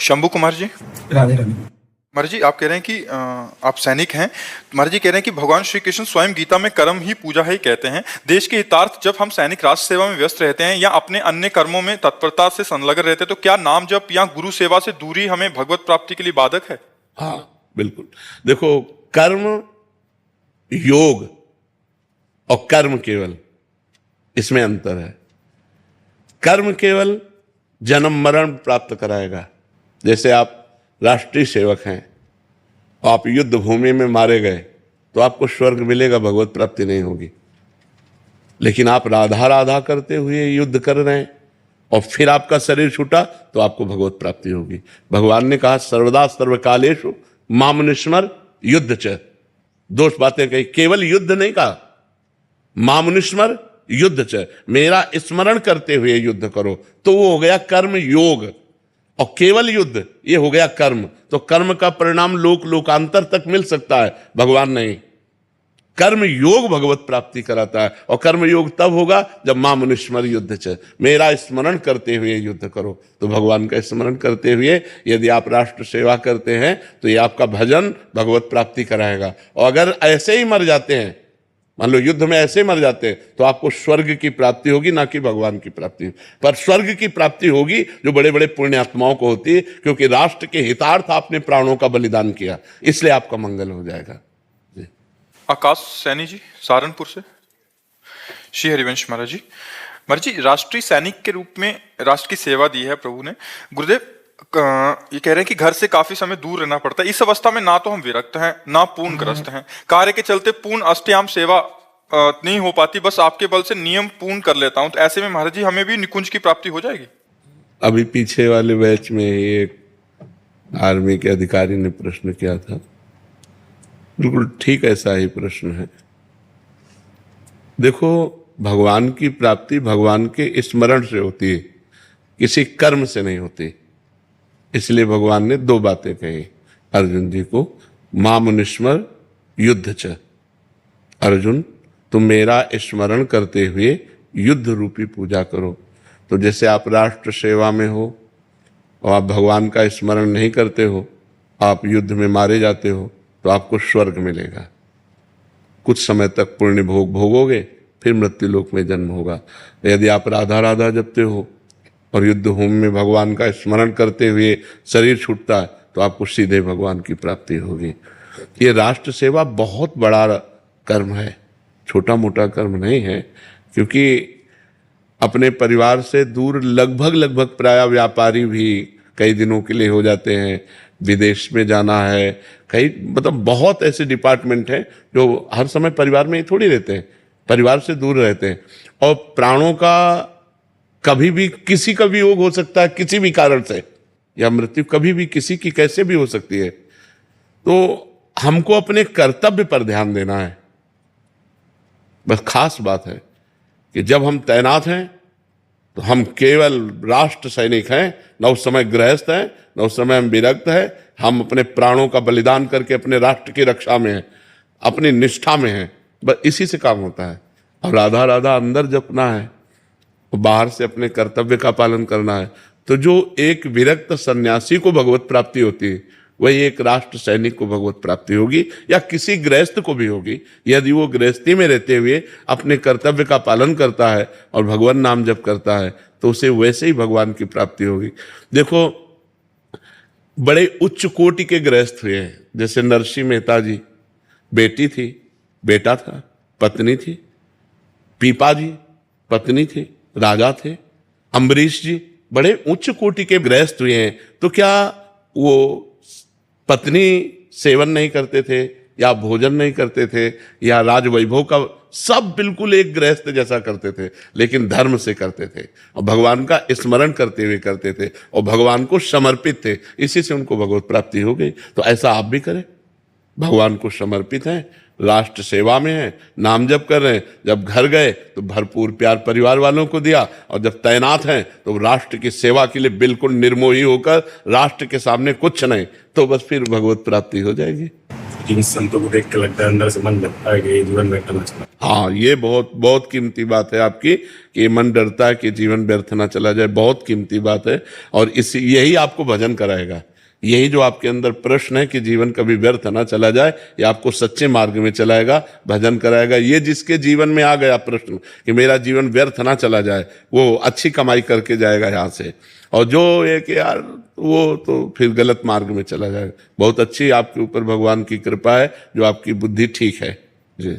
शंभू कुमार जी। राधे राधे। कुमार जी, आप कह रहे हैं कि आप सैनिक हैं। कुमार जी कह रहे हैं कि भगवान श्री कृष्ण स्वयं गीता में कर्म ही पूजा ही कहते हैं। देश के हितार्थ जब हम सैनिक राष्ट्र सेवा में व्यस्त रहते हैं या अपने अन्य कर्मों में तत्परता से संलग्न रहते हैं, तो क्या नाम जप या गुरु सेवा से दूरी हमें भगवत प्राप्ति के लिए बाधक है? हाँ, बिल्कुल। देखो, कर्म योग और कर्म केवल, इसमें अंतर है। कर्म केवल जन्म मरण प्राप्त कराएगा। जैसे आप राष्ट्रीय सेवक हैं और आप युद्ध भूमि में मारे गए तो आपको स्वर्ग मिलेगा, भगवत प्राप्ति नहीं होगी। लेकिन आप राधा राधा करते हुए युद्ध कर रहे हैं और फिर आपका शरीर छूटा तो आपको भगवत प्राप्ति होगी। भगवान ने कहा सर्वदा सर्वकालेषु मामनुस्मर युद्ध च। दो बातें कही, केवल युद्ध नहीं कहा, मामनुस्मर युद्ध च, मेरा स्मरण करते हुए युद्ध करो, तो वो हो गया कर्म योग। और केवल युद्ध ये हो गया कर्म। तो कर्म का परिणाम लोक लोकांतर तक मिल सकता है, भगवान नहीं। कर्म योग भगवत प्राप्ति कराता है और कर्म योग तब होगा जब मामनुस्मर युद्ध च, मेरा स्मरण करते हुए युद्ध करो। तो भगवान का स्मरण करते हुए यदि आप राष्ट्र सेवा करते हैं तो ये आपका भजन भगवत प्राप्ति कराएगा। और अगर ऐसे ही मर जाते हैं, मान लो युद्ध में ऐसे मर जाते हैं, तो आपको स्वर्ग की प्राप्ति होगी, ना कि भगवान की प्राप्ति। पर स्वर्ग की प्राप्ति होगी जो बड़े बड़े पुण्यात्माओं को होती है, क्योंकि राष्ट्र के हितार्थ आपने प्राणों का बलिदान किया, इसलिए आपका मंगल हो जाएगा। आकाश सैनी जी, सहारनपुर से। श्री हरिवंश महाराज जी। महाराज जी, राष्ट्रीय सैनिक के रूप में राष्ट्र की सेवा दी है प्रभु ने। गुरुदेव ये कह रहे हैं कि घर से काफी समय दूर रहना पड़ता है। इस अवस्था में ना तो हम विरक्त हैं ना पूर्ण ग्रस्त हैं। कार्य के चलते पूर्ण अष्टयाम सेवा नहीं हो पाती, बस आपके बल से नियम पूर्ण कर लेता हूं। तो ऐसे में महाराज जी हमें भी निकुंज की प्राप्ति हो जाएगी? अभी पीछे वाले बैच में एक आर्मी के अधिकारी ने प्रश्न किया था, बिल्कुल ठीक ऐसा ही प्रश्न है। देखो, भगवान की प्राप्ति भगवान के स्मरण से होती है, किसी कर्म से नहीं होती। इसलिए भगवान ने दो बातें कही अर्जुन जी को, मामनुस्मर युद्ध च। अर्जुन, तुम मेरा स्मरण करते हुए युद्ध रूपी पूजा करो। तो जैसे आप राष्ट्र सेवा में हो और आप भगवान का स्मरण नहीं करते हो, आप युद्ध में मारे जाते हो, तो आपको स्वर्ग मिलेगा। कुछ समय तक पुण्य भोग भोगोगे, फिर मृत्यु लोक में जन्म होगा। यदि आप राधा राधा जपते हो और युद्ध भूमि में भगवान का स्मरण करते हुए शरीर छूटता है, तो आपको सीधे भगवान की प्राप्ति होगी। ये राष्ट्र सेवा बहुत बड़ा कर्म है, छोटा मोटा कर्म नहीं है। क्योंकि अपने परिवार से दूर लगभग प्राय व्यापारी भी कई दिनों के लिए हो जाते हैं, विदेश में जाना है, कई मतलब बहुत ऐसे डिपार्टमेंट हैं जो हर समय परिवार में ही थोड़ी रहते हैं, परिवार से दूर रहते हैं। और प्राणों का कभी भी किसी का भी योग हो सकता है, किसी भी कारण से, या मृत्यु कभी भी किसी की कैसे भी हो सकती है। तो हमको अपने कर्तव्य पर ध्यान देना है। बस खास बात है कि जब हम तैनात हैं तो हम केवल राष्ट्र सैनिक हैं, न उस समय गृहस्थ हैं, न उस समय हम विरक्त हैं। हम अपने प्राणों का बलिदान करके अपने राष्ट्र की रक्षा में हैं, अपनी निष्ठा में हैं। बस इसी से काम होता है। और राधा राधा अंदर जपना है, बाहर से अपने कर्तव्य का पालन करना है। तो जो एक विरक्त सन्यासी को भगवत प्राप्ति होती है, वही एक राष्ट्र सैनिक को भगवत प्राप्ति होगी, या किसी गृहस्थ को भी होगी। यदि वो गृहस्थी में रहते हुए अपने कर्तव्य का पालन करता है और भगवान नाम जप करता है, तो उसे वैसे ही भगवान की प्राप्ति होगी। देखो, बड़े उच्च कोटि के गृहस्थ हुए हैं, जैसे नरसिंह मेहता जी, बेटी थी, बेटा था, पत्नी थी। पीपा जी पत्नी थी, राजा थे। अम्बरीश जी बड़े उच्च कोटि के गृहस्थ हुए हैं। तो क्या वो पत्नी सेवन नहीं करते थे, या भोजन नहीं करते थे, या राजवैभव का, सब बिल्कुल एक गृहस्थ जैसा करते थे, लेकिन धर्म से करते थे और भगवान का स्मरण करते हुए करते थे और भगवान को समर्पित थे। इसी से उनको भगवत प्राप्ति हो गई। तो ऐसा आप भी करें, भगवान को समर्पित हैं, राष्ट्र सेवा में हैं, नाम जप कर रहे हैं। जब घर गए तो भरपूर प्यार परिवार वालों को दिया, और जब तैनात हैं तो राष्ट्र की सेवा के लिए बिल्कुल निर्मोही होकर, राष्ट्र के सामने कुछ नहीं, तो बस फिर भगवत प्राप्ति हो जाएगी। जिन संतों को देख के लगता है अंदर से मन लगता है कि ये जीवन व्यर्थ ना चला। हाँ, ये बहुत बहुत कीमती बात है आपकी कि ये मन डरता है कि जीवन व्यर्थ ना चला जाए। बहुत कीमती बात है और इसी यही आपको भजन कराएगा। यही जो आपके अंदर प्रश्न है कि जीवन कभी व्यर्थ ना चला जाए, ये आपको सच्चे मार्ग में चलाएगा, भजन कराएगा। ये जिसके जीवन में आ गया प्रश्न कि मेरा जीवन व्यर्थ ना चला जाए, वो अच्छी कमाई करके जाएगा यहाँ से। और जो ये कि यार वो तो फिर गलत मार्ग में चला जाएगा। बहुत अच्छी आपके ऊपर भगवान की कृपा है जो आपकी बुद्धि ठीक है जी।